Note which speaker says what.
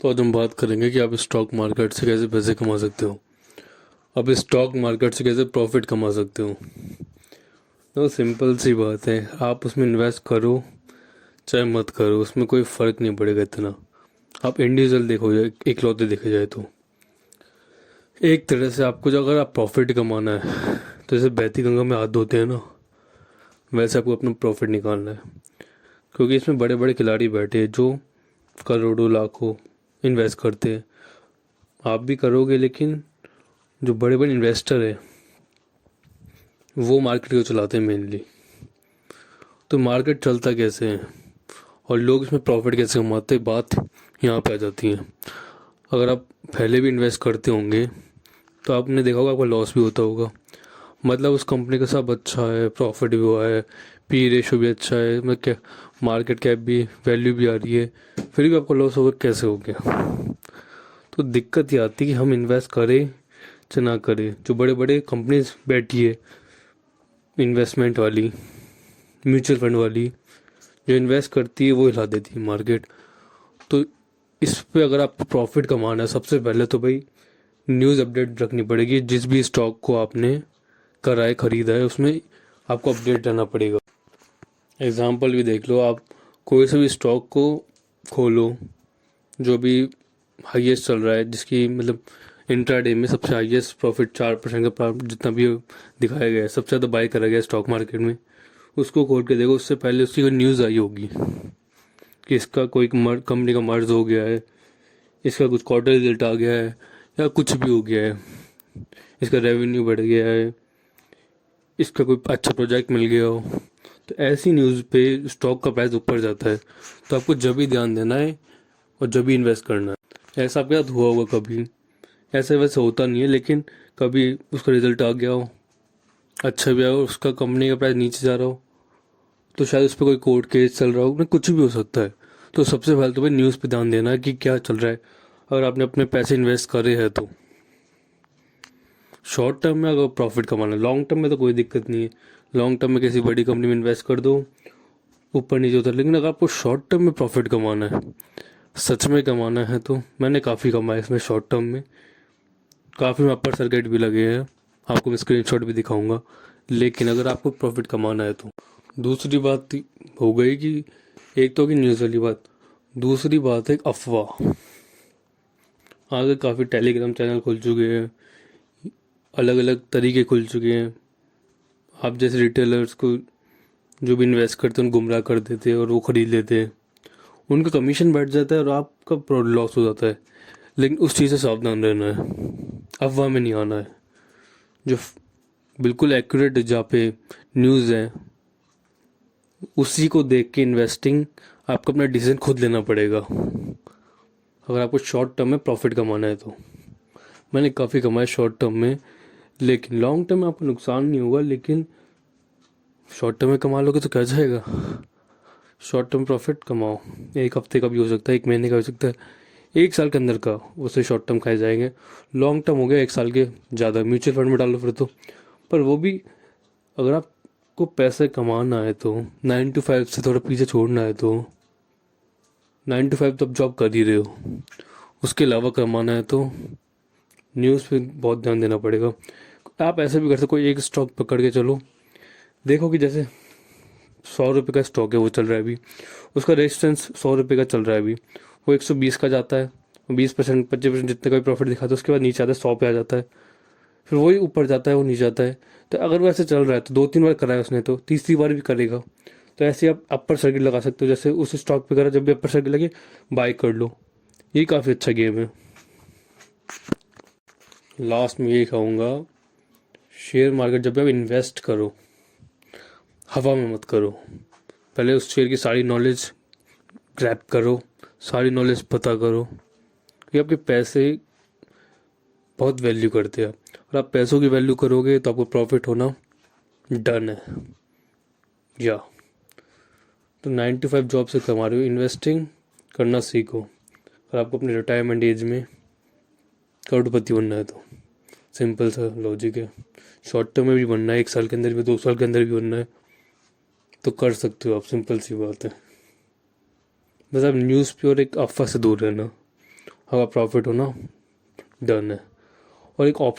Speaker 1: तो आज हम बात करेंगे कि आप स्टॉक मार्केट से कैसे पैसे कमा सकते हो। आप स्टॉक मार्केट से कैसे प्रॉफिट कमा सकते हो। तो सिंपल सी बात है, आप उसमें इन्वेस्ट करो चाहे मत करो, उसमें कोई फ़र्क नहीं पड़ेगा इतना। आप इंडिविजुअल देखो जाए, इकलौते देखे जाए तो एक तरह से आपको जो अगर आप प्रॉफिट कमाना है तो जैसे बहती गंगा में हाथ धोते हैं ना, वैसे आपको अपना प्रॉफिट निकालना है। क्योंकि इसमें बड़े बड़े खिलाड़ी बैठे हैं जो करोड़ों लाखों इन्वेस्ट करते हैं। आप भी करोगे, लेकिन जो बड़े बड़े इन्वेस्टर है वो मार्केट को चलाते हैं मेनली। तो मार्केट चलता कैसे है और लोग इसमें प्रॉफिट कैसे कमाते हैं, बात यहाँ पे आ जाती है। अगर आप पहले भी इन्वेस्ट करते होंगे तो आपने देखा होगा आपका लॉस भी होता होगा। मतलब उस कंपनी का सब अच्छा है, प्रॉफिट भी हुआ है, पी रेशो भी अच्छा है, मतलब क्या मार्केट कैप भी, वैल्यू भी आ रही है, फिर भी आपको लॉस होगा, कैसे हो गया। तो दिक्कत ये आती है कि हम इन्वेस्ट करें चाहे ना करें। जो बड़े बड़े कंपनीज बैठी है इन्वेस्टमेंट वाली, म्यूचुअल फंड वाली, जो इन्वेस्ट करती है वो हिला देती है मार्केट। तो इस पे अगर आपको प्रॉफिट कमाना है, सबसे पहले तो भाई न्यूज़ अपडेट रखनी पड़ेगी। जिस भी स्टॉक को आपने करा है, ख़रीदा है, उसमें आपको अपडेट रहना पड़ेगा। एग्ज़ाम्पल भी देख लो, आप कोई से भी स्टॉक को खोलो जो भी हाईएस्ट चल रहा है, जिसकी मतलब इंट्राडे में सबसे हाईएस्ट प्रॉफिट 4% का जितना भी दिखाया गया है, सबसे ज़्यादा बाय करा गया है स्टॉक मार्केट में, उसको खोल के देखो। उससे पहले उसकी कोई न्यूज़ आई होगी कि इसका कोई कंपनी का मर्ज हो गया है, इसका कुछ क्वार्टर रिजल्ट आ गया है, या कुछ भी हो गया है, इसका रेवेन्यू बढ़ गया है, इसका कोई अच्छा प्रोजेक्ट मिल गया हो। तो ऐसी न्यूज़ पे स्टॉक का प्राइस ऊपर जाता है। तो आपको जब भी ध्यान देना है और जब भी इन्वेस्ट करना है। ऐसा आपके साथ हुआ होगा कभी, ऐसे वैसे होता नहीं है, लेकिन कभी उसका रिजल्ट आ गया हो, अच्छा भी आया हो, उसका कंपनी का प्राइस नीचे जा रहा हो, तो शायद उस पर कोई कोर्ट केस चल रहा हो, मतलब कुछ भी हो सकता है। तो सबसे पहले तो भाई न्यूज़ पे ध्यान देना है कि क्या चल रहा है। अगर आपने अपने पैसे इन्वेस्ट करे हैं तो शॉर्ट टर्म में अगर प्रॉफिट कमाना है, लॉन्ग टर्म में तो कोई दिक्कत नहीं है। लॉन्ग टर्म में किसी बड़ी कंपनी में इन्वेस्ट कर दो, ऊपर नीचे होता है। लेकिन अगर आपको शॉर्ट टर्म में प्रॉफिट कमाना है, सच में कमाना है, तो मैंने काफ़ी कमाया इसमें शॉर्ट टर्म में। काफ़ी में अपर सर्किट भी लगे हैं, आपको मैं स्क्रीनशॉट भी दिखाऊंगा। लेकिन अगर आपको प्रॉफिट कमाना है तो दूसरी बात हो गई कि एक तो होगी न्यूज़ वाली बात, दूसरी बात है अफवाह। आगे काफ़ी टेलीग्राम चैनल खुल चुके हैं, अलग अलग तरीके खुल चुके हैं। आप जैसे रिटेलर्स को जो भी इन्वेस्ट करते हैं उनको गुमराह कर देते हैं और वो ख़रीद लेते हैं, उनका कमीशन बैठ जाता है और आपका लॉस हो जाता है। लेकिन उस चीज़ से सावधान रहना है, अफवाह में नहीं आना है। जो बिल्कुल एक्यूरेट जहाँ पे न्यूज़ है उसी को देख के इन्वेस्टिंग, आपको अपना डिसीजन खुद लेना पड़ेगा अगर आपको शॉर्ट टर्म में प्रॉफिट कमाना है तो। मैंने काफ़ी कमाया शॉर्ट टर्म में, लेकिन लॉन्ग टर्म में आपको नुकसान नहीं होगा। लेकिन शॉर्ट टर्म में कमा लोगे तो क्या जाएगा। शॉर्ट टर्म प्रॉफिट कमाओ, एक हफ्ते का भी हो सकता है, एक महीने का हो सकता है, एक साल के अंदर का, उससे शॉर्ट टर्म खाए जाएंगे। लॉन्ग टर्म हो गया एक साल के ज़्यादा, म्यूचुअल फंड में डालो फिर तो। पर वो भी अगर आपको पैसे कमाना है तो 9 to 5 से थोड़ा पीछे छोड़ना है तो 9 to 5 तो आप जॉब कर ही रहे हो, उसके अलावा कमाना है तो न्यूज़ पे बहुत ध्यान देना पड़ेगा। आप ऐसे भी कर सकते, कोई एक स्टॉक पकड़ के चलो, देखो कि जैसे 100 रुपये का स्टॉक है वो चल रहा है अभी, उसका रेजिस्टेंस 100 रुपये का चल रहा है अभी, वो 120 का जाता है, 20% 25% जितने का भी प्रॉफिट दिखाता है, उसके बाद नीचे आता है 100 पे आ जाता है, फिर वही ऊपर जाता है, वो नीचे आता है। तो अगर वो ऐसे चल रहा है तो 2-3 बार कराया उसने, तो तीसरी बार भी करेगा। तो ऐसे आप अपर सर्किट लगा सकते हो, जैसे उस स्टॉक पे करा, जब भी अपर सर्किट लगे बाय कर लो। ये काफ़ी अच्छा गेम है। लास्ट में यही कहूँगा, शेयर मार्केट जब भी आप इन्वेस्ट करो, हवा में मत करो। पहले उस शेयर की सारी नॉलेज ग्रैब करो, सारी नॉलेज पता करो कि आपके पैसे बहुत वैल्यू करते हैं। और आप पैसों की वैल्यू करोगे तो आपको प्रॉफिट होना डन है। या तो 9 to 5 जॉब से कमा रहे हो, इन्वेस्टिंग करना सीखो। और आपको अपने रिटायरमेंट एज में करोड़पति बनना है तो सिंपल सा लॉजिक है। शॉर्ट टर्म में भी बनना है, 1 साल के अंदर भी, 2 साल के अंदर भी बनना है, तो कर सकते हो आप। सिंपल सी बात है, बस आप न्यूज़ पे और एक अफवाह से दूर रहना, आपका प्रॉफिट होना डन है। और एक